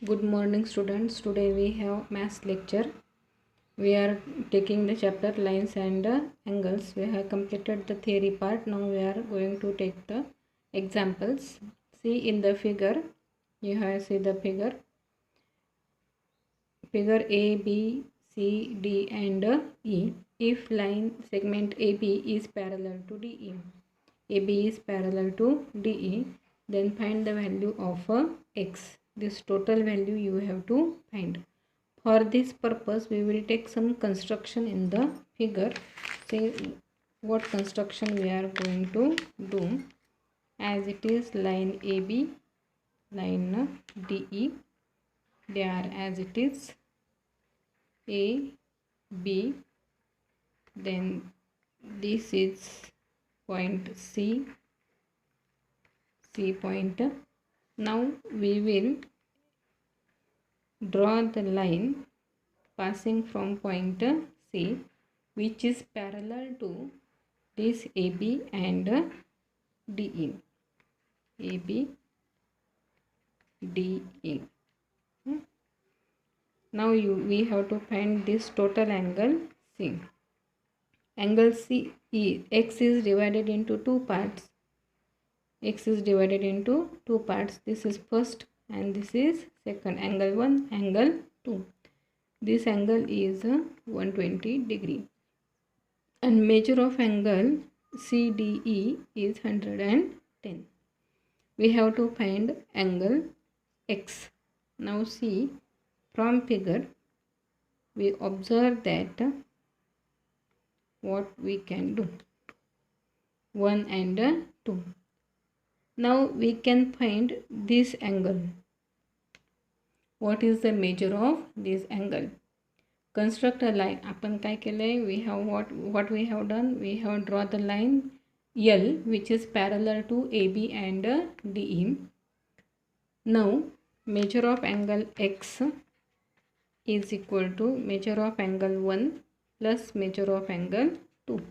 Good morning students. Today we have maths lecture. We are taking the chapter lines and angles. We have completed the theory part. Now we are going to take the examples. See in the figure. You have see the figure. Figure A, B, C, D and E. If line segment AB is parallel to DE. AB is parallel to DE. Then find the value of X. This total value you have to find. For this purpose, we will take some construction in the figure. Say what construction we are going to do. As it is line AB, line DE, they are as it is A, B, then this is point C point. Now we will draw the line passing from point C, which is parallel to this AB and DE. AB, DE. Now we have to find this total angle C. Angle C, X is divided into two parts. X is divided into two parts. This is first and this is second. Angle 1, angle 2. This angle is 120 degree. And measure of angle CDE is 110. We have to find angle X. Now see, from figure we observe that what we can do. 1 and 2. Now we can find this angle. What is the measure of this angle? Construct a line. आपण काय केलंय? We have what we have done? We have draw the line L which is parallel to AB and DE. Now measure of angle X is equal to measure of angle 1 plus measure of angle 2.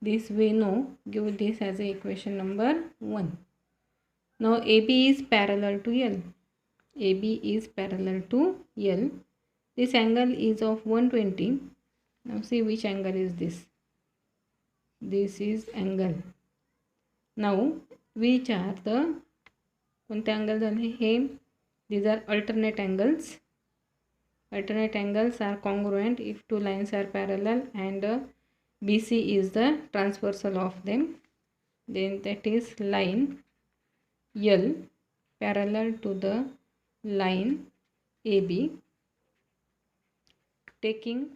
This we know. Give this as a equation number 1. Now AB is parallel to L. AB is parallel to L. This angle is of 120. Now see which angle is this. This is angle. Now which are the कोणते angle झाले हे? These are alternate angles. Alternate angles are congruent if two lines are parallel and BC is the transversal of them. Then that is line L parallel to the line AB, taking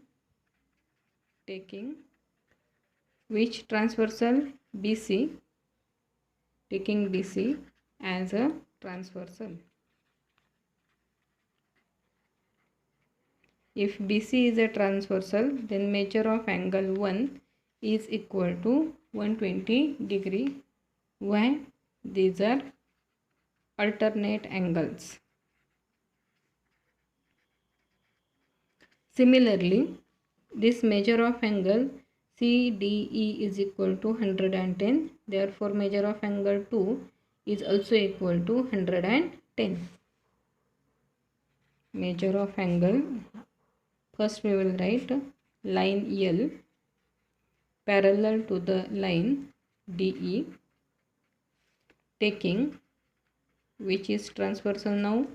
which transversal? BC, taking BC as a transversal. If BC is a transversal, then measure of angle 1 is equal to 120 degree. Why? These are alternate angles. Similarly, this measure of angle CDE is equal to 110. Therefore, measure of angle 2 is also equal to 110. Measure of angle, first we will write line L parallel to the line DE, taking which is transversal now,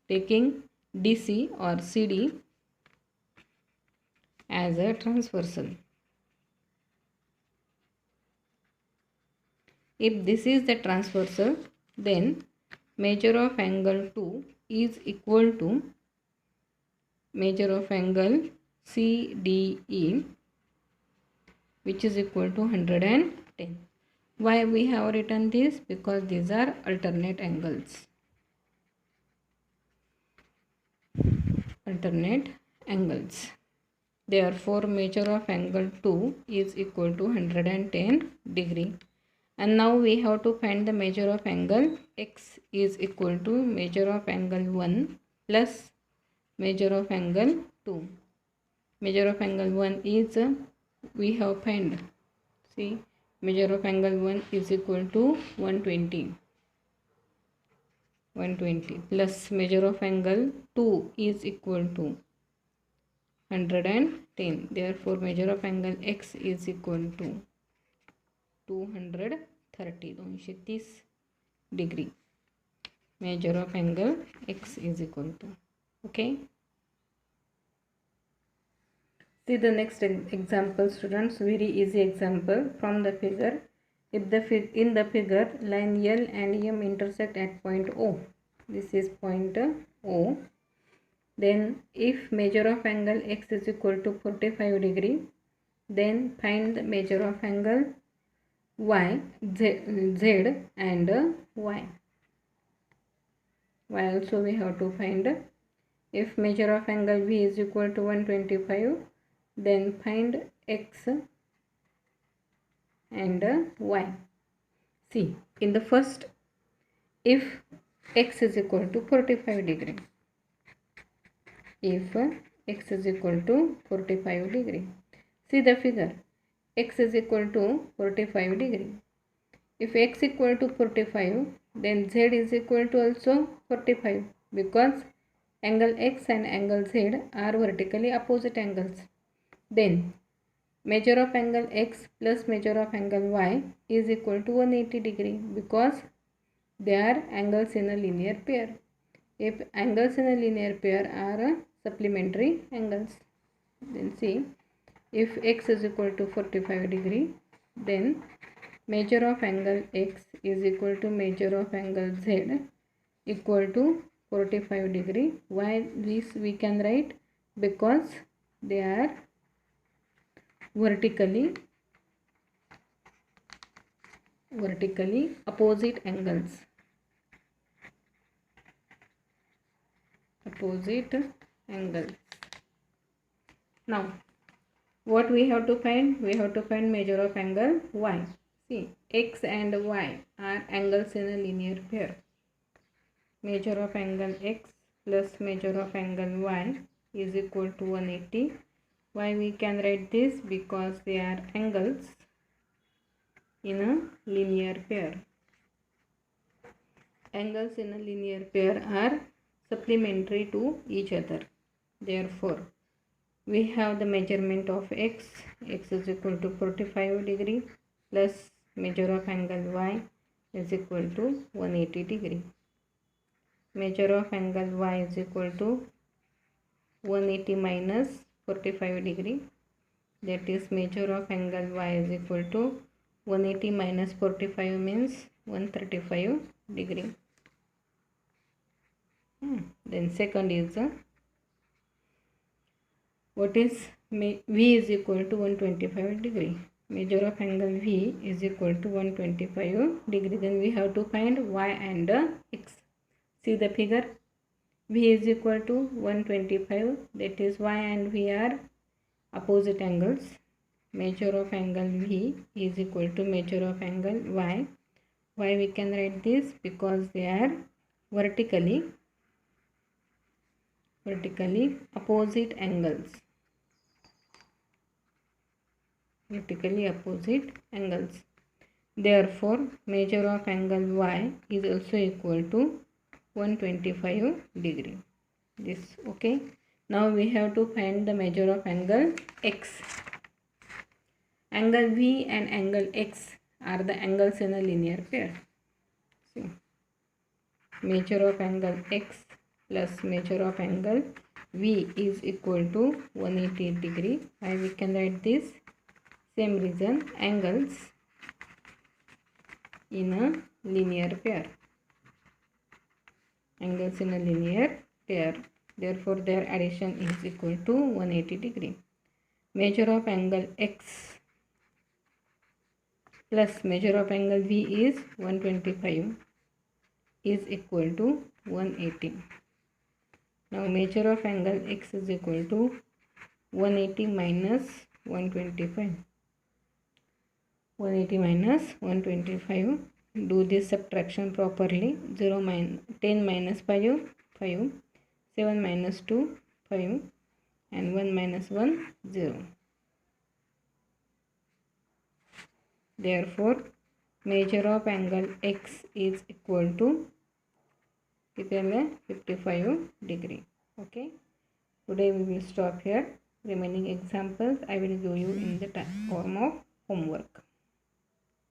taking DC or CD as a transversal. If this is the transversal, then measure of angle 2 is equal to measure of angle CDE, which is equal to 110. Why we have written this? Because these are alternate angles. Alternate angles. Therefore, measure of angle 2 is equal to 110 degree. And now we have to find the measure of angle X is equal to measure of angle 1 plus measure of angle 2. Measure of angle 1 is we have found. See, measure of angle 1 is equal to 120. 120 plus measure of angle 2 is equal to 110. Therefore, measure of angle x is equal to 230 degree. Measure of angle x is equal to. Okay. See the next example, students. Very easy example from the figure. If in the figure line L and M intersect at point O, this is point O, then if measure of angle x is equal to 45 degree, then find the measure of angle y, z and y. Y also we have to find. If measure of angle V is equal to 125, then find x and y. See, in the first, if x is equal to 45 degree, if x is equal to 45 degree, see the figure, x is equal to 45 degree. If x equal to 45, then z is equal to also 45, because angle x and angle z are vertically opposite angles. Then measure of angle x plus measure of angle y is equal to 180 degree, because they are angles in a linear pair. If angles in a linear pair are supplementary angles, then see, if x is equal to 45 degree, then measure of angle x is equal to measure of angle z equal to 45 degree. Why this we can write? Because they are vertically opposite angles. Now what we have to find? We have to find measure of angle y. See, x and y are angles in a linear pair. Measure of angle x plus measure of angle y is equal to 180. Why we can write this? Because they are angles in a linear pair. Angles in a linear pair are supplementary to each other. Therefore, we have the measurement of x is equal to 45 degree plus measure of angle y is equal to 180 degree. Measure of angle y is equal to 180 minus 45 degree, that is measure of angle y is equal to 180 minus 45 means 135 degree. Then second is what is V is equal to 125 degree. Measure of angle V is equal to 125 degree. Then we have to find y and x. See the figure. V is equal to 125, that is y and V are opposite angles. Measure of angle V is equal to measure of angle y. Why we can write this? Because they are vertically opposite angles. Therefore, measure of angle y is also equal to 125 degree. This okay. Now we have to find the measure of angle x. Angle V and angle x are the angles in a linear pair. See, measure of angle x plus measure of angle V is equal to 180 degree. Why we can write this? Same reason, angles in a linear pair. Therefore, their addition is equal to 180 degree. Measure of angle x plus measure of angle V is 125 is equal to 180. Now measure of angle x is equal to 180 minus 125. 180 minus 125. Do this subtraction properly. 10 minus 5, 5. 7 minus 2, 5. And 1 minus 1, 0. Therefore, measure of angle x is equal to कितने 55 degree. Okay, today we will stop here. Remaining examples I will give you in the form of homework.